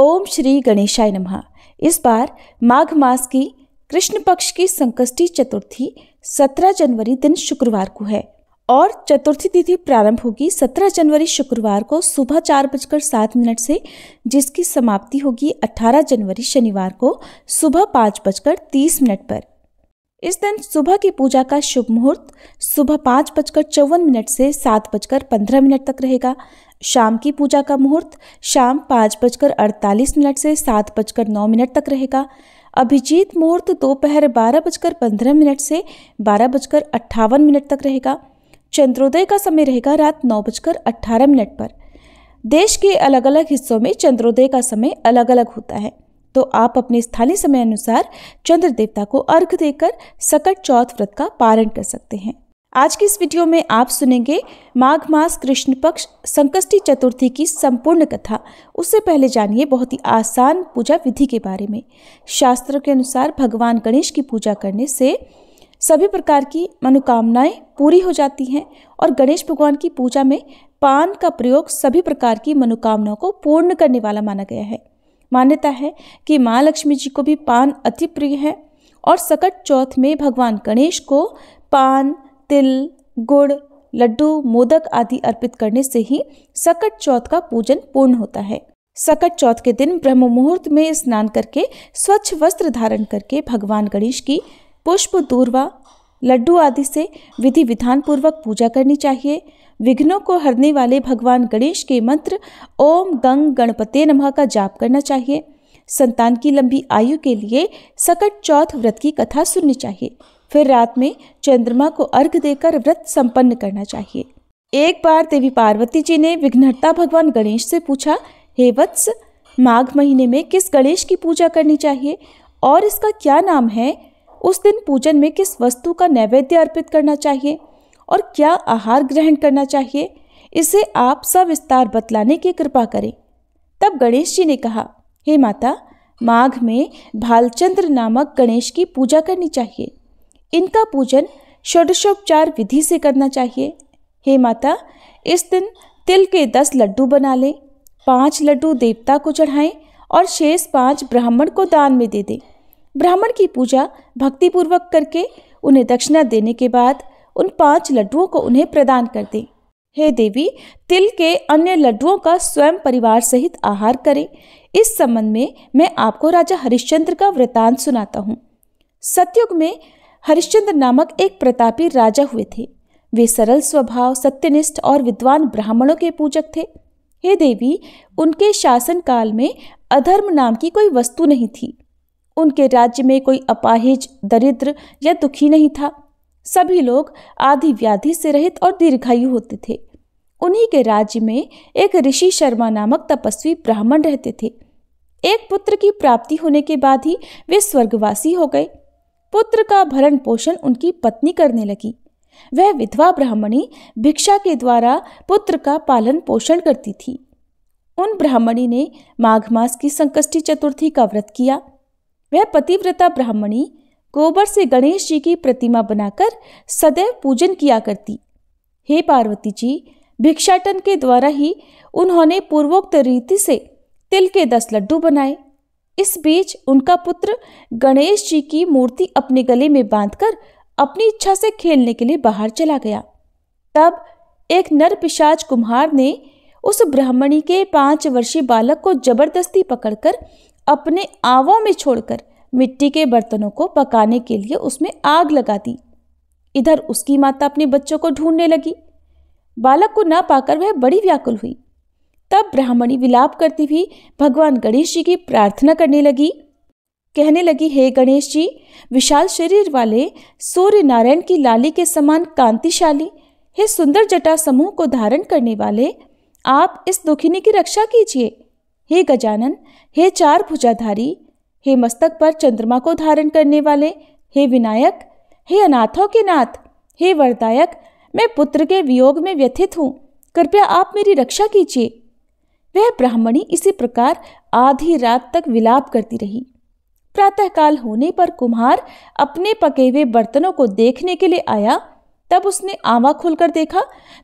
ओम श्री गणेशाय नमः। इस बार माघ मास की कृष्ण पक्ष की संकष्टी चतुर्थी 17 जनवरी दिन शुक्रवार को है और चतुर्थी तिथि प्रारंभ होगी 17 जनवरी शुक्रवार को सुबह 4:07 से, जिसकी समाप्ति होगी 18 जनवरी शनिवार को सुबह 5:30 पर। इस दिन सुबह की पूजा का शुभ मुहूर्त सुबह 5:54 से 7:15 तक रहेगा। शाम की पूजा का मुहूर्त शाम 5:48 से 7:09 तक रहेगा। अभिजीत मुहूर्त दोपहर 12:15 से 12:58 तक रहेगा। चंद्रोदय का समय रहेगा रात 9:18 पर। देश के अलग अलग हिस्सों में चंद्रोदय का समय अलग अलग होता है, तो आप अपने स्थानीय समय अनुसार चंद्र देवता को अर्घ्य देकर सकट चौथ व्रत का पारण कर सकते हैं। आज की इस वीडियो में आप सुनेंगे माघ मास कृष्ण पक्ष संकष्टी चतुर्थी की संपूर्ण कथा। उससे पहले जानिए बहुत ही आसान पूजा विधि के बारे में। शास्त्रों के अनुसार भगवान गणेश की पूजा करने से सभी प्रकार की मनोकामनाएं पूरी हो जाती हैं और गणेश भगवान की पूजा में पान का प्रयोग सभी प्रकार की मनोकामनाओं को पूर्ण करने वाला माना गया है। मान्यता है कि माँ लक्ष्मी जी को भी पान अति प्रिय है और सकट चौथ में भगवान गणेश को पान, तिल, गुड़, लड्डू, मोदक आदि अर्पित करने से ही सकट चौथ का पूजन पूर्ण होता है। सकट चौथ के दिन ब्रह्म मुहूर्त में स्नान करके स्वच्छ वस्त्र धारण करके भगवान गणेश की पुष्प, दूर्वा, लड्डू आदि से विधि विधान पूर्वक पूजा करनी चाहिए। विघ्नों को हरने वाले भगवान गणेश के मंत्र ओम गंग गणपते नमः का जाप करना चाहिए। संतान की लंबी आयु के लिए सकट चौथ व्रत की कथा सुननी चाहिए। फिर रात में चंद्रमा को अर्घ्य देकर व्रत संपन्न करना चाहिए। एक बार देवी पार्वती जी ने विघ्नहर्ता भगवान गणेश से पूछा, हे वत्स, माघ महीने में किस गणेश की पूजा करनी चाहिए और इसका क्या नाम है? उस दिन पूजन में किस वस्तु का नैवेद्य अर्पित करना चाहिए और क्या आहार ग्रहण करना चाहिए? इसे आप सविस्तार बतलाने की कृपा करें। तब गणेश जी ने कहा, हे माता, माघ में भालचंद्र नामक गणेश की पूजा करनी चाहिए। इनका पूजन षोडशोपचार विधि से करना चाहिए। हे माता, इस दिन तिल के 10 लड्डू बना लें, 5 लड्डू देवता को चढ़ाएं और शेष 5 ब्राह्मण को दान में दे दें। ब्राह्मण की पूजा भक्तिपूर्वक करके उन्हें दक्षिणा देने के बाद उन 5 लड्डुओं को उन्हें प्रदान कर दें। हे देवी, तिल के अन्य लड्डुओं का स्वयं परिवार सहित आहार करें। इस संबंध में मैं आपको राजा हरिश्चंद्र का वृतांत सुनाता हूँ। सतयुग में हरिश्चंद्र नामक एक प्रतापी राजा हुए थे। वे सरल स्वभाव, सत्यनिष्ठ और विद्वान ब्राह्मणों के पूजक थे। हे देवी, उनके शासन काल में अधर्म नाम की कोई वस्तु नहीं थी। उनके राज्य में कोई अपाहिज, दरिद्र या दुखी नहीं था। सभी लोग आदि व्याधि से रहित और दीर्घायु होते थे। उन्हीं के राज्य में एक ऋषि शर्मा नामक तपस्वी ब्राह्मण रहते थे। एक पुत्र की प्राप्ति होने के बाद ही वे स्वर्गवासी हो गए। पुत्र का भरण पोषण उनकी पत्नी करने लगी। वह विधवा ब्राह्मणी भिक्षा के द्वारा पुत्र का पालन पोषण करती थी। उन ब्राह्मणी ने माघ मास की संकष्टी चतुर्थी का व्रत किया। वह पतिव्रता ब्राह्मणी गोबर से गणेश जी की प्रतिमा बनाकर सदैव पूजन किया करती। हे पार्वती जी, भिक्षाटन के द्वारा ही उन्होंने पूर्वोक्त रीति से तिल के 10 लड्डू बनाए। इस बीच उनका पुत्र गणेश जी की मूर्ति अपने गले में बांधकर अपनी इच्छा से खेलने के लिए बाहर चला गया। तब एक नर पिशाच कुम्हार ने उस ब्राह्मणी के 5 वर्षीय बालक को जबरदस्ती पकड़कर अपने आवों में छोड़कर मिट्टी के बर्तनों को पकाने के लिए उसमें आग लगा दी। इधर उसकी माता अपने बच्चों को ढूंढने लगी। बालक को न पाकर वह बड़ी व्याकुल हुई। तब ब्राह्मणी विलाप करती हुई भगवान गणेश जी की प्रार्थना करने लगी। कहने लगी, हे गणेश जी, विशाल शरीर वाले, सूर्य नारायण की लाली के समान कांतिशाली, हे सुंदर जटा समूह को धारण करने वाले, आप इस दुखिनी की रक्षा कीजिए। हे गजानन, हे 4 भुजाधारी, हे मस्तक पर चंद्रमा को धारण करने वाले, हे विनायक, हे अनाथों के नाथ, हे वरदायक, मैं पुत्र के वियोग में व्यथित हूँ, कृपया आप मेरी रक्षा कीजिए। वह ब्राह्मणी इसी प्रकार आधी रात तक विलाप करती रही। प्रातःकाल होने पर कुम्हार अपने पके हुए बर्तनों को देखने के लिए आया। तब उसने आवा खोलकर देखा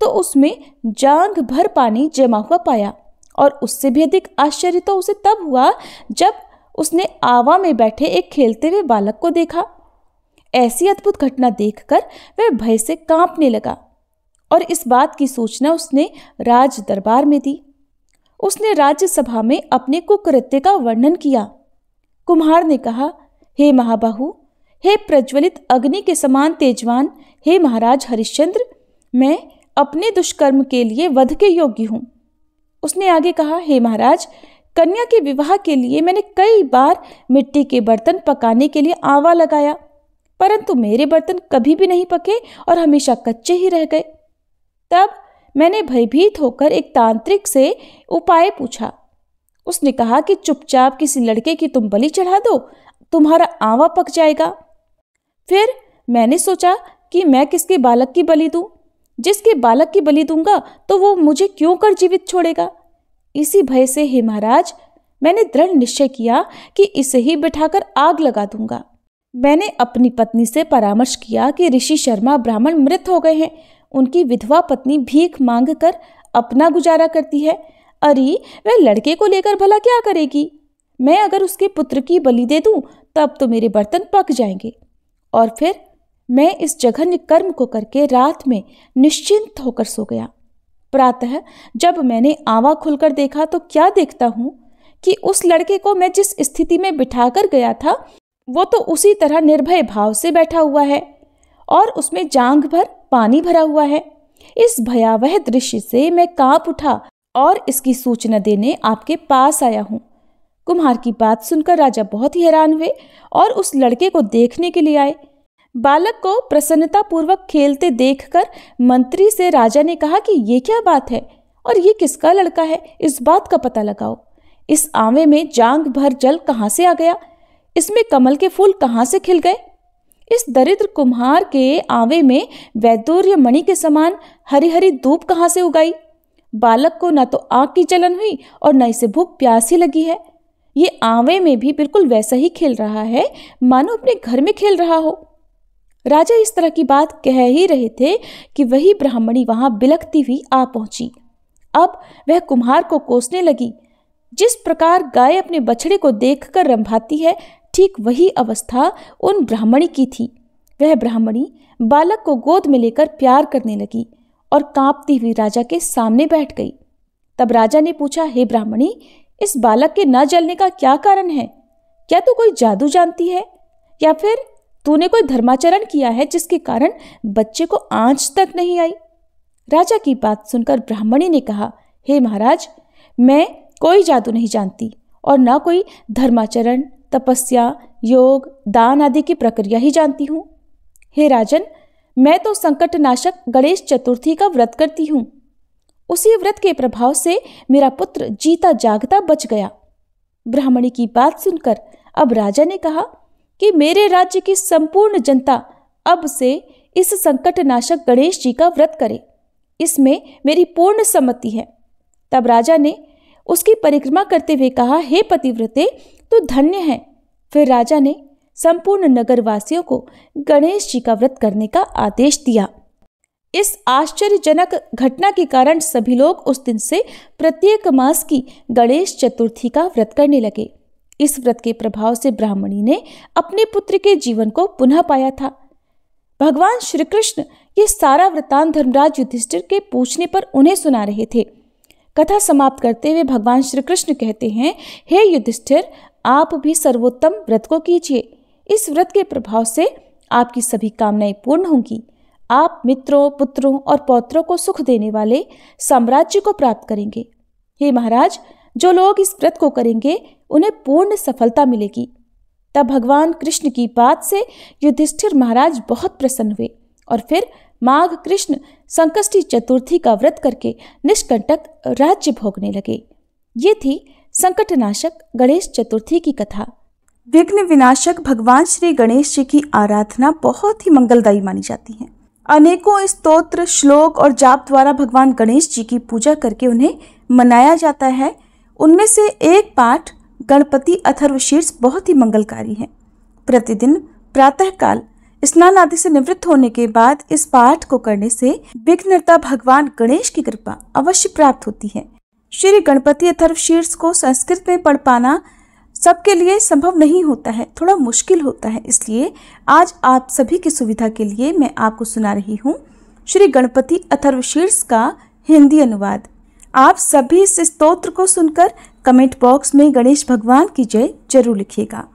तो उसमें जांघ भर पानी जमा हुआ पाया और उससे भी अधिक आश्चर्य तो उसे तब हुआ जब उसने आवा में बैठे एक खेलते हुए बालक को देखा। ऐसी अद्भुत घटना देखकर वह भय से कांपने लगा और इस बात की सूचना उसने राज दरबार में दी। उसने राज्यसभा में अपने कुकृत्य का वर्णन किया। कुम्हार ने कहा, हे महाबाहु, हे प्रज्वलित अग्नि के समान तेजवान, हे महाराज हरिश्चंद्र, मैं अपने दुष्कर्म के लिए वध के योग्य हूं। उसने आगे कहा, हे महाराज, कन्या के विवाह के लिए मैंने कई बार मिट्टी के बर्तन पकाने के लिए आवा लगाया, परंतु मेरे बर्तन कभी भी नहीं पके और हमेशा कच्चे ही रह गए। तब मैंने भयभीत होकर एक तांत्रिक से उपाय पूछा। उसने कहा कि चुपचाप किसी लड़के की तुम बलि चढ़ा दो, तुम्हारा आवा पक जाएगा। फिर मैंने सोचा कि मैं किसके बालक की बलि दूं? जिसके बालक की बलि दूंगा तो वो मुझे क्यों कर जीवित छोड़ेगा? इसी भय से हे महाराज, मैंने दृढ़ निश्चय किया कि इसे ही बिठाकर आग लगा दूंगा। मैंने अपनी पत्नी से परामर्श किया कि ऋषि शर्मा ब्राह्मण मृत हो गए हैं, उनकी विधवा पत्नी भीख मांग कर अपना गुजारा करती है। अरे वह लड़के को लेकर भला क्या करेगी? मैं अगर उसके पुत्र की बलि दे दूं तब तो मेरे बर्तन पक जाएंगे। और फिर मैं इस जघन्य कर्म को करके रात में निश्चिंत होकर सो गया। प्रातः जब मैंने आवा खुलकर देखा तो क्या देखता हूं कि उस लड़के को मैं जिस स्थिति में बिठाकर गया था वो तो उसी तरह निर्भय भाव से बैठा हुआ है और उसमें जांघ भर पानी भरा हुआ है। इस भयावह दृश्य से मैं कांप उठा और इसकी सूचना देने आपके पास आया हूं। कुम्हार की बात सुनकर राजा बहुत ही हैरान हुए और उस लड़के को देखने के लिए आए। बालक को प्रसन्नता पूर्वक खेलते देखकर मंत्री से राजा ने कहा कि ये क्या बात है और ये किसका लड़का है, इस बात का पता लगाओ। इस आंवे में जांघ भर जल कहां से आ गया? इसमें कमल के फूल कहां से खिल गए? इस दरिद्र कुम्हार के आंवे में वैदूर्य मणि के समान हरी हरी धूप कहां से उगाई? बालक को न तो आग की जलन हुई और न इसे भूख प्यास ही लगी है। ये आंवे में भी बिल्कुल वैसा ही खेल रहा है मानो अपने घर में खेल रहा हो। राजा इस तरह की बात कह ही रहे थे कि वही ब्राह्मणी वहां बिलखती हुई आ पहुंची। अब वह कुम्हार को कोसने लगी। जिस प्रकार गाय अपने बछड़े को देखकर रंभाती है, ठीक वही अवस्था उन ब्राह्मणी की थी। वह ब्राह्मणी बालक को गोद में लेकर प्यार करने लगी और कांपती हुई राजा के सामने बैठ गई। तब राजा ने पूछा, हे ब्राह्मणी, इस बालक के न जलने का क्या कारण है? क्या तू कोई जादू जानती है या फिर तूने कोई धर्माचरण किया है जिसके कारण बच्चे को आंच तक नहीं आई? राजा की बात सुनकर ब्राह्मणी ने कहा, हे महाराज, मैं कोई जादू नहीं जानती और न कोई धर्माचरण, तपस्या, योग, दान आदि की प्रक्रिया ही जानती हूँ। हे राजन, मैं तो संकटनाशक गणेश चतुर्थी का व्रत करती हूँ। उसी व्रत के प्रभाव से मेरा पुत्र जीता जागता बच गया। ब्राह्मणी की बात सुनकर अब राजा ने कहा कि मेरे राज्य की संपूर्ण जनता अब से इस संकटनाशक गणेश जी का व्रत करे, इसमें मेरी पूर्ण सम्मति है। तब राजा ने उसकी परिक्रमा करते हुए कहा, हे पतिव्रते, तू धन्य है। फिर राजा ने संपूर्ण नगरवासियों को गणेश जी का व्रत करने का आदेश दिया। इस आश्चर्यजनक घटना के कारण सभी लोग उस दिन से प्रत्येक मास की गणेश चतुर्थी का व्रत करने लगे। इस व्रत के प्रभाव से ब्राह्मणी ने अपने पुत्र के जीवन को पुनः पाया था। भगवान श्री कृष्ण ये सारा वृतांत धर्मराज युधिष्ठिर के पूछने पर उन्हें सुना रहे थे। कथा समाप्त करते हुए भगवान श्री कृष्ण कहते हैं, हे युधिष्ठिर, आप भी सर्वोत्तम व्रत को कीजिए। इस व्रत के प्रभाव से आपकी सभी कामनाएं पूर्ण होंगी। आप मित्रों, पुत्रों और पौत्रों को सुख देने वाले साम्राज्य को प्राप्त करेंगे। हे महाराज, जो लोग इस व्रत को करेंगे उन्हें पूर्ण सफलता मिलेगी। तब भगवान कृष्ण की बात से युधिष्ठिर महाराज बहुत प्रसन्न हुए और फिर माघ कृष्ण संकष्टी चतुर्थी का व्रत करके निष्कंटक राज्य भोगने लगे। ये थी संकटनाशक गणेश चतुर्थी की कथा। विघ्न विनाशक भगवान श्री गणेश जी की आराधना बहुत ही मंगलदायी मानी जाती है। अनेकों स्तोत्र, श्लोक और जाप द्वारा भगवान गणेश जी की पूजा करके उन्हें मनाया जाता है। उनमें से एक पाठ गणपति अथर्वशीर्ष बहुत ही मंगलकारी है। प्रतिदिन प्रातःकाल स्नान आदि से निवृत्त होने के बाद इस पाठ को करने से विघ्नहर्ता भगवान गणेश की कृपा अवश्य प्राप्त होती है। श्री गणपति अथर्वशीर्ष को संस्कृत में पढ़ पाना सबके लिए संभव नहीं होता है, थोड़ा मुश्किल होता है। इसलिए आज आप सभी की सुविधा के लिए मैं आपको सुना रही हूँ श्री गणपति अथर्वशीर्ष का हिंदी अनुवाद। आप सभी इस स्तोत्र को सुनकर कमेंट बॉक्स में गणेश भगवान की जय जरूर लिखिएगा।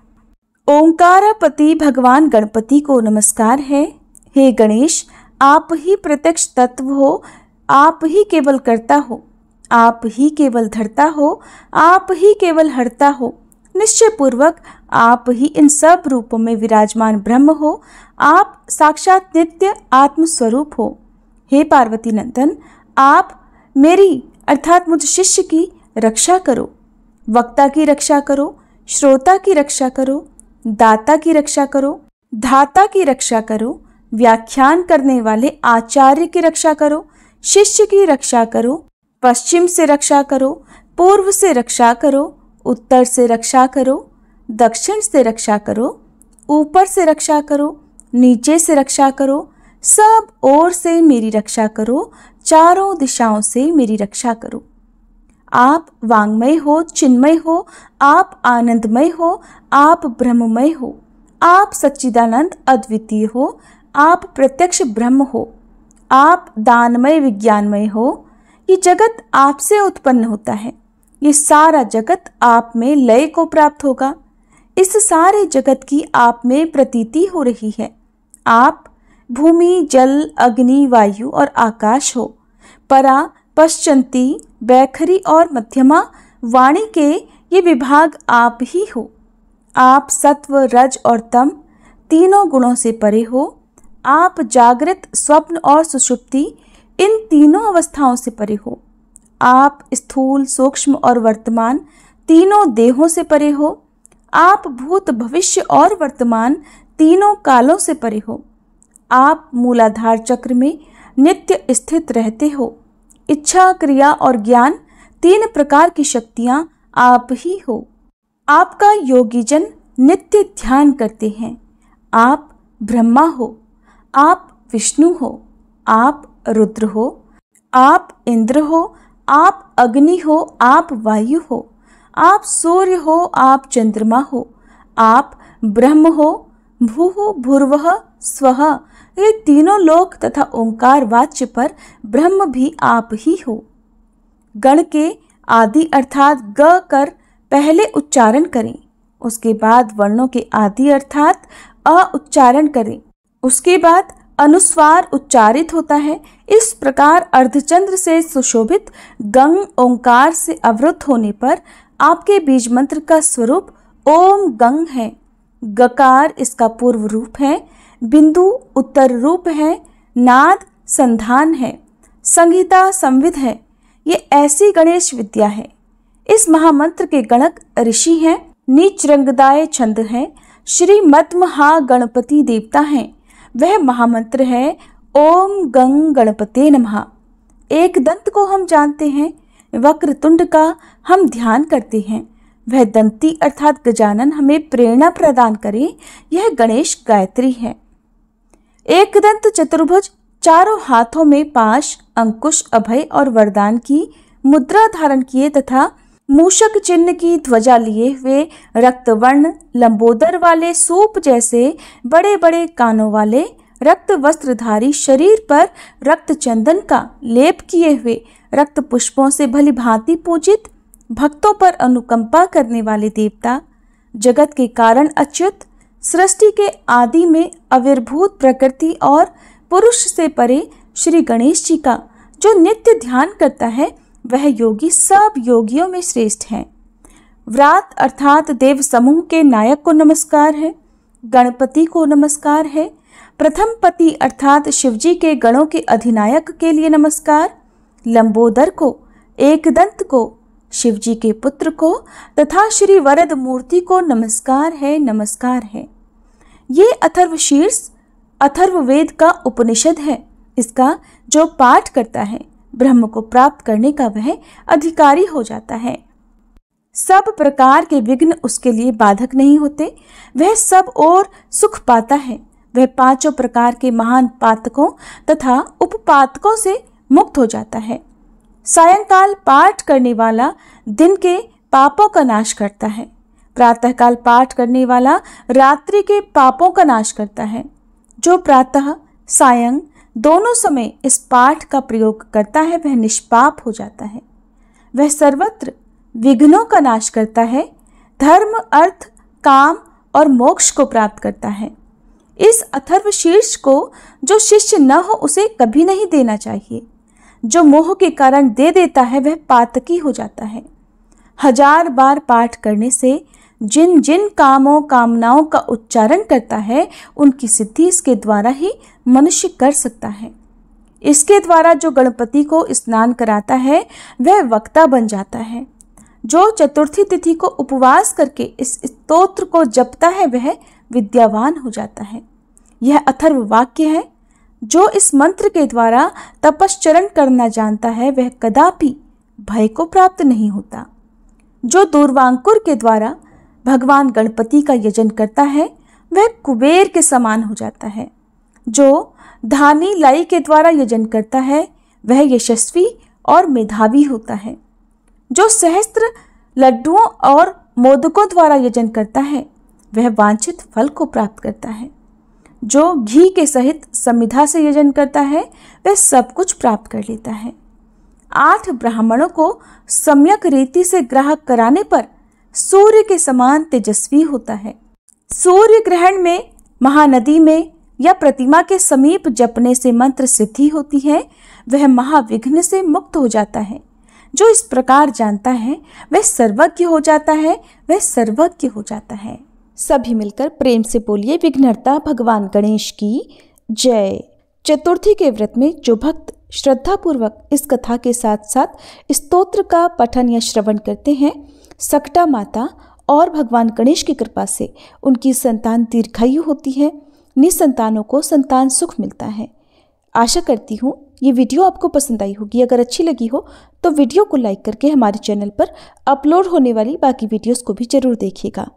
ओंकारापति भगवान गणपति को नमस्कार है। हे गणेश, आप ही प्रत्यक्ष तत्व हो, आप ही केवल करता हो, आप ही केवल धरता हो, आप ही केवल हरता हो। निश्चय पूर्वक आप ही इन सब रूपों में विराजमान ब्रह्म हो, आप साक्षात नित्य आत्मस्वरूप हो। हे पार्वती नंदन, आप मेरी अर्थात मुझ शिष्य की रक्षा करो, वक्ता की रक्षा करो, श्रोता की रक्षा करो, दाता की रक्षा करो, धाता की रक्षा करो, व्याख्यान करने वाले आचार्य की रक्षा करो, शिष्य की रक्षा करो, पश्चिम से रक्षा करो, पूर्व से रक्षा करो, उत्तर से रक्षा करो, दक्षिण से रक्षा करो, ऊपर से रक्षा करो, नीचे से रक्षा करो, सब ओर से मेरी रक्षा करो, चारों दिशाओं से मेरी रक्षा करो। आप वांगमय हो, चिन्मय हो, आप आनंदमय हो, आप ब्रह्ममय हो, आप सच्चिदानंद अद्वितीय हो, आप प्रत्यक्ष ब्रह्म हो, आप दानमय विज्ञानमय हो। ये जगत आपसे उत्पन्न होता है, ये सारा जगत आप में लय को प्राप्त होगा। इस सारे जगत की आप में प्रतीति हो रही है। आप भूमि, जल, अग्नि, वायु और आकाश हो। परा, पश्चंती, बैखरी और मध्यमा वाणी के ये विभाग आप ही हो। आप सत्व, रज और तम तीनों गुणों से परे हो। आप जागृत, स्वप्न और सुषुप्ति इन तीनों अवस्थाओं से परे हो। आप स्थूल, सूक्ष्म और वर्तमान तीनों देहों से परे हो। आप भूत, भविष्य और वर्तमान तीनों कालों से परे हो। आप मूलाधार चक्र में नित्य स्थित रहते हो। इच्छा, क्रिया और ज्ञान तीन प्रकार की शक्तियां आप ही हो। आपका योगीजन नित्य ध्यान करते हैं। आप ब्रह्मा हो, आप विष्णु हो, आप रुद्र हो, आप इंद्र हो, आप अग्नि हो, आप वायु हो, आप सूर्य हो, आप चंद्रमा हो, आप ब्रह्म हो, भूः भूर्वः स्वः ये तीनों लोक तथा ओंकार वाच्य पर ब्रह्म भी आप ही हो। गण के आदि अर्थात ग कर पहले उच्चारण करें, उसके बाद वर्णों के आदि अर्थात अ उच्चारण करें, उसके बाद अनुस्वार उच्चारित होता है। इस प्रकार अर्धचंद्र से सुशोभित गंग ओंकार से अवरुद्ध होने पर आपके बीज मंत्र का स्वरूप ओम गंग है। गकार इसका पूर्व रूप है, बिंदु उत्तर रूप है, नाद संधान है, संहिता संविध है। ये ऐसी गणेश विद्या है। इस महामंत्र के गणक ऋषि हैं, नीच रंगदाय छंद है, श्री मद्महा गणपति देवता हैं। वह महामंत्र है ओम गंग गणपते नमः। एक दंत को हम जानते हैं, वक्रतुंड का हम ध्यान करते हैं। वह दंती अर्थात गजानन हमें प्रेरणा प्रदान करे, यह गणेश गायत्री है। एक दंत चतुर्भुज चारों हाथों में पाश, अंकुश, अभय और वरदान की मुद्रा धारण किए तथा मूषक चिन्ह की ध्वजा लिए हुए, रक्तवर्ण लंबोदर वाले, सूप जैसे बड़े बड़े कानों वाले, रक्त वस्त्रधारी, शरीर पर रक्त चंदन का लेप किए हुए, रक्त पुष्पों से भली भांति पूजित, भक्तों पर अनुकंपा करने वाले देवता, जगत के कारण अच्युत, सृष्टि के आदि में आविर्भूत प्रकृति और पुरुष से परे श्री गणेश जी का जो नित्य ध्यान करता है वह योगी सब योगियों में श्रेष्ठ है। व्रात अर्थात देव समूह के नायक को नमस्कार है। गणपति को नमस्कार है। प्रथम पति अर्थात शिवजी के गणों के अधिनायक के लिए नमस्कार। लंबोदर को, एकदंत को, शिवजी के पुत्र को तथा श्री वरद मूर्ति को नमस्कार है, नमस्कार है। ये अथर्वशीर्ष अथर्ववेद का उपनिषद है। इसका जो पाठ करता है ब्रह्म को प्राप्त करने का वह अधिकारी हो जाता है। सब प्रकार के विघ्न उसके लिए बाधक नहीं होते। वह सब और सुख पाता है। वह पांचों प्रकार के महान पातकों तथा उपपातकों से मुक्त हो जाता है। सायंकाल पाठ करने वाला दिन के पापों का नाश करता है। प्रातःकाल पाठ करने वाला रात्रि के पापों का नाश करता है। जो प्रातः सायं दोनों समय इस पाठ का प्रयोग करता है वह निष्पाप हो जाता है। वह सर्वत्र विघ्नों का नाश करता है, धर्म, अर्थ, काम और मोक्ष को प्राप्त करता है। इस अथर्वशीर्ष को जो शिष्य न हो उसे कभी नहीं देना चाहिए। जो मोह के कारण दे देता है वह पातकी हो जाता है। 1000 बार पाठ करने से जिन जिन कामों कामनाओं का उच्चारण करता है उनकी सिद्धि इसके द्वारा ही मनुष्य कर सकता है। इसके द्वारा जो गणपति को स्नान कराता है वह वक्ता बन जाता है। जो चतुर्थी तिथि को उपवास करके इस स्तोत्र को जपता है वह विद्यावान हो जाता है। यह अथर्व वाक्य है। जो इस मंत्र के द्वारा तपश्चरण करना जानता है वह कदापि भय को प्राप्त नहीं होता। जो दूर्वांकुर के द्वारा भगवान गणपति का यजन करता है वह कुबेर के समान हो जाता है। जो धानी लाई के द्वारा यजन करता है वह यशस्वी और मेधावी होता है। जो सहस्त्र लड्डुओं और मोदकों द्वारा यजन करता है वह वांछित फल को प्राप्त करता है। जो घी के सहित समिधा से यजन करता है वह सब कुछ प्राप्त कर लेता है। 8 ब्राह्मणों को सम्यक रीति से ग्राहक कराने पर सूर्य के समान तेजस्वी होता है। सूर्य ग्रहण में, महानदी में या प्रतिमा के समीप जपने से मंत्र सिद्धि होती है। वह महाविघ्न से मुक्त हो जाता है। जो इस प्रकार जानता है वह सर्वज्ञ हो जाता है, वह सर्वज्ञ हो जाता है। सभी मिलकर प्रेम से बोलिए विघ्नहर्ता भगवान गणेश की जय। चतुर्थी के व्रत में जो भक्त श्रद्धा पूर्वक इस कथा के साथ साथ स्तोत्र का पठन या श्रवण करते हैं, सकटा माता और भगवान गणेश की कृपा से उनकी संतान दीर्घायु होती है। निसंतानों को संतान सुख मिलता है। आशा करती हूँ ये वीडियो आपको पसंद आई होगी। अगर अच्छी लगी हो तो वीडियो को लाइक करके हमारे चैनल पर अपलोड होने वाली बाकी वीडियोस को भी जरूर देखिएगा।